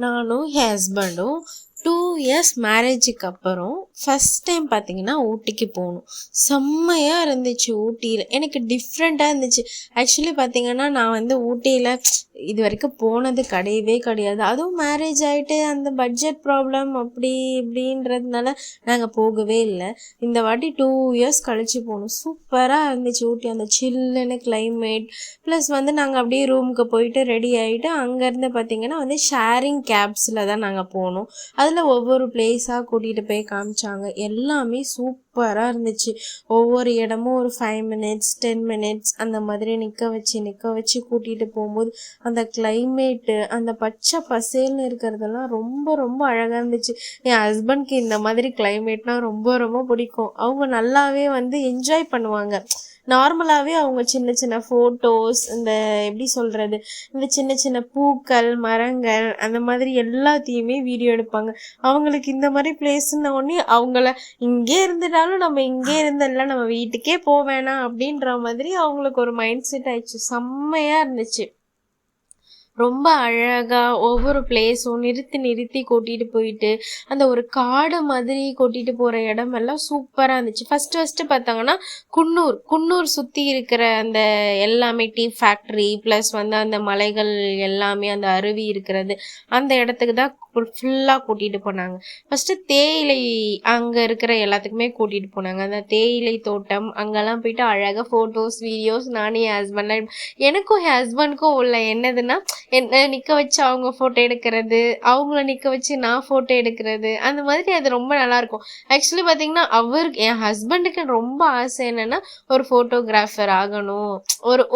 நானும் என் ஹஸ்பண்டும் 2 இயர்ஸ் மேரேஜுக்கு அப்புறம் ஃபஸ்ட் டைம் பார்த்தீங்கன்னா ஊட்டிக்கு போகணும். செம்மையாக இருந்துச்சு ஊட்டியில். எனக்கு டிஃப்ரெண்ட்டாக இருந்துச்சு. ஆக்சுவலி பார்த்தீங்கன்னா நான் வந்து ஊட்டியில் இது வரைக்கும் போனது கிடையவே கிடையாது. அதுவும் மேரேஜ் ஆகிட்டு அந்த பட்ஜெட் ப்ராப்ளம் அப்படி இப்படின்றதுனால நாங்கள் போகவே இல்லை. இந்த வாட்டி 2 இயர்ஸ் கழிச்சு போகணும். சூப்பராக இருந்துச்சு ஊட்டி. அந்த சில்லுன்னு கிளைமேட் ப்ளஸ் வந்து நாங்கள் அப்படியே ரூமுக்கு போயிட்டு ரெடி ஆகிட்டு அங்கேருந்து பார்த்திங்கன்னா வந்து ஷேரிங் கேப்ஸில் தான் நாங்கள் போனோம். அதில் ஒவ்வொரு பிளேஸாக கூட்டிகிட்டு போய் காமிச்சாங்க. எல்லாமே சூப்பராக இருந்துச்சு. ஒவ்வொரு இடமும் ஒரு 5 மினிட்ஸ் 10 மினிட்ஸ் அந்த மாதிரி நிற்க வச்சு கூட்டிகிட்டு போகும்போது அந்த கிளைமேட்டு அந்த பச்சை பசேல்னு இருக்கிறதெல்லாம் ரொம்ப ரொம்ப அழகாக இருந்துச்சு. என் ஹஸ்பண்ட்க்கு இந்த மாதிரி கிளைமேட்னால் ரொம்ப ரொம்ப பிடிக்கும். அவங்க நல்லாவே வந்து என்ஜாய் பண்ணுவாங்க. நார்மலாகவே அவங்க சின்ன சின்ன ஃபோட்டோஸ், இந்த எப்படி சொல்கிறது, இந்த சின்ன சின்ன பூக்கள் மரங்கள் அந்த மாதிரி எல்லாத்தையுமே வீடியோ எடுப்பாங்க. அவங்களுக்கு இந்த மாதிரி பிளேஸ்ன்ன உடனே அவங்கள இங்கே இருந்துட்டாலும் நம்ம இங்கே இருந்தெல்லாம் நம்ம வீட்டுக்கே போக வேணாம் அப்படின்ற மாதிரி அவங்களுக்கு ஒரு மைண்ட் செட் ஆயிடுச்சு. செம்மையாக இருந்துச்சு. ரொம்ப அழகாக ஒவ்வொரு பிளேஸும் நிறுத்தி கூட்டிகிட்டு போயிட்டு அந்த ஒரு காடு மாதிரி கூட்டிகிட்டு போகிற இடமெல்லாம் சூப்பராக இருந்துச்சு. ஃபஸ்ட்டு பார்த்தாங்கன்னா குன்னூர் சுற்றி இருக்கிற அந்த எல்லாமே டீ ஃபேக்ட்ரி ப்ளஸ் வந்து அந்த மலைகள் எல்லாமே அந்த அருவி இருக்கிறது அந்த இடத்துக்கு தான் ஃபுல்லாக கூட்டிகிட்டு போனாங்க. ஃபஸ்ட்டு தேயிலை அங்கே இருக்கிற எல்லாத்துக்குமே கூட்டிகிட்டு போனாங்க. அந்த தேயிலை தோட்டம் அங்கெல்லாம் போயிட்டு அழகாக ஃபோட்டோஸ் வீடியோஸ் நானும் என் ஹஸ்பண்ட்லாம் எனக்கும் என் ஹஸ்பண்டுக்கும் உள்ள என்னதுன்னா என்ன நிற்க வச்சு அவங்க ஃபோட்டோ எடுக்கிறது, அவங்கள நிற்க வச்சு நான் ஃபோட்டோ எடுக்கிறது, அந்த மாதிரி அது ரொம்ப நல்லாயிருக்கும். ஆக்சுவலி பார்த்திங்கன்னா என் ஹஸ்பண்டுக்கு ரொம்ப ஆசை என்னென்னா ஒரு ஃபோட்டோகிராஃபர் ஆகணும்.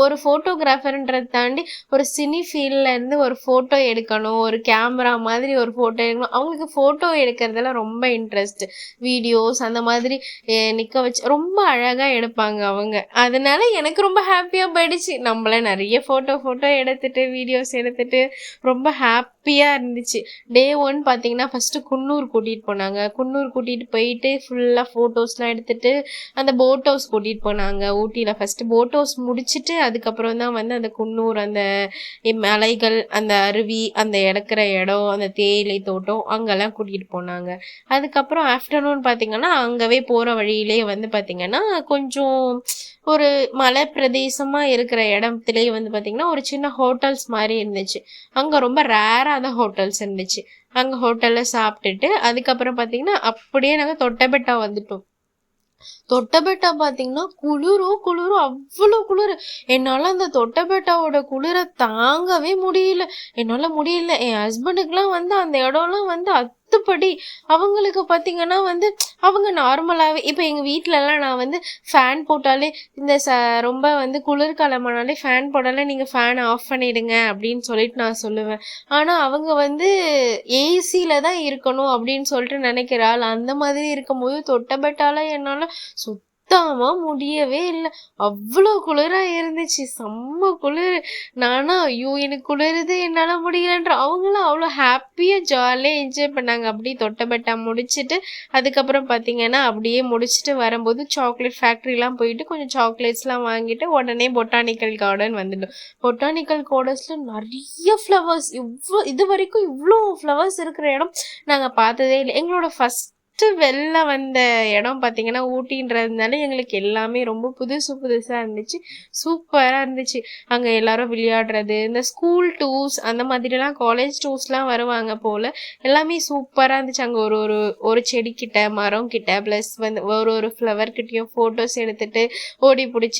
ஒரு ஃபோட்டோகிராஃபர்ன்றதை தாண்டி ஒரு சினி ஃபீல்ட்லேருந்து ஒரு ஃபோட்டோ எடுக்கணும், ஒரு கேமரா மாதிரி ஒரு ஃபோட்டோ எடுக்கணும். அவங்களுக்கு ஃபோட்டோ எடுக்கிறதுல ரொம்ப இன்ட்ரெஸ்ட். வீடியோஸ் அந்த மாதிரி நிற்க வச்சு ரொம்ப அழகாக எடுப்பாங்க அவங்க. அதனால எனக்கு ரொம்ப ஹாப்பியாக போயிடுச்சு. நம்மள நிறைய ஃபோட்டோ எடுத்துட்டு வீடியோஸ் எடுத்துட்டு ரொம்ப ஹாப்பியாக இருந்துச்சு. டே 1 பார்த்தீங்கன்னா ஃபஸ்ட்டு குன்னூர் கூட்டிகிட்டு போயிட்டு ஃபுல்லாக ஃபோட்டோஸ்லாம் எடுத்துகிட்டு அந்த போட் ஹவுஸ் கூட்டிகிட்டு போனாங்க. ஊட்டியில் ஃபஸ்ட்டு போட் ஹவுஸ் முடிச்சுட்டு அதுக்கப்புறம் தான் வந்து அந்த குன்னூர் அந்த மலைகள் அந்த அருவி அந்த இடக்கிற இடம் அந்த தேயிலை தோட்டம் அங்கெல்லாம் கூட்டிகிட்டு போனாங்க. அதுக்கப்புறம் ஆஃப்டர்நூன் பார்த்திங்கன்னா அங்கவே போகிற வழியிலே வந்து பார்த்திங்கன்னா கொஞ்சம் ஒரு மலை பிரதேசமாக இருக்கிற இடத்துலேயே வந்து பார்த்திங்கன்னா ஒரு சின்ன ஹோட்டல்ஸ் மாதிரி இருந்துச்சு. அங்கே ரொம்ப ரேராக தான் ஹோட்டல்ஸ் இருந்துச்சு. அங்கே ஹோட்டலில் சாப்பிட்டுட்டு அதுக்கப்புறம் பார்த்திங்கன்னா அப்படியே நாங்கள் தொட்டபெட்டா வந்துட்டோம். தொட்டபெட்டா பார்த்தீங்கன்னா குளிரும் அவ்வளோ குளிர். என்னால் அந்த தொட்டபெட்டாவோட குளிரை தாங்கவே முடியல. என் ஹஸ்பண்டுக்கெலாம் வந்து அந்த இடம்லாம் வந்து அத்துப்படி. அவங்களுக்கு பார்த்தீங்கன்னா வந்து அவங்க நார்மலாகவே இப்போ எங்கள் வீட்டிலலாம் நான் வந்து ஃபேன் போட்டாலே இந்த ரொம்ப வந்து குளிர்காலமானாலே ஃபேன் போட்டாலே நீங்கள் ஃபேனை ஆஃப் பண்ணிடுங்க அப்படின்னு சொல்லிட்டு நான் சொல்லுவேன். ஆனால் அவங்க வந்து ஏசியில் தான் இருக்கணும் அப்படின்னு சொல்லிட்டு நினைக்கிறாள். அந்த மாதிரி இருக்கும்போது தொட்டபெட்டால என்னால் சுத்தமா முடியவே இல்லை. அவ்வளோ குளிராக இருந்துச்சு. செம்ம குளிர். நானா ஐயோ எனக்கு குளிருது என்னால் முடியலன்ற அவங்களும் அவ்வளோ ஹாப்பியாக ஜாலியாக என்ஜாய் பண்ணாங்க. அப்படியே தொட்டபெட்டா முடிச்சுட்டு அதுக்கப்புறம் பார்த்தீங்கன்னா அப்படியே முடிச்சுட்டு வரும்போது சாக்லேட் ஃபேக்ட்ரிலாம் போயிட்டு கொஞ்சம் சாக்லேட்ஸ்லாம் வாங்கிட்டு உடனே பொட்டானிக்கல் கார்டன் வந்துட்டோம். பொட்டானிக்கல் கார்டன்ஸில் நிறைய ஃப்ளவர்ஸ், இது வரைக்கும் இவ்வளோ ஃப்ளவர்ஸ் இருக்கிற இடம் நாங்கள் பார்த்ததே இல்லை. எங்களோட ஃபஸ்ட்டு வெளில வந்த இடம் பார்த்திங்கன்னா ஊட்டின்றதுனால எங்களுக்கு எல்லாமே ரொம்ப புதுசாக இருந்துச்சு. சூப்பராக இருந்துச்சு. அங்கே எல்லாரும் விளையாடுறது, இந்த ஸ்கூல் டூர்ஸ் அந்த மாதிரிலாம் காலேஜ் டூர்ஸ்லாம் வருவாங்க போல். எல்லாமே சூப்பராக இருந்துச்சு. அங்கே ஒரு செடிக்கிட்ட மரம் கிட்ட ப்ளஸ் வந்து ஒரு ஃப்ளவர் கிட்டேயும் ஃபோட்டோஸ் எடுத்துகிட்டு ஓடி பிடிச்சி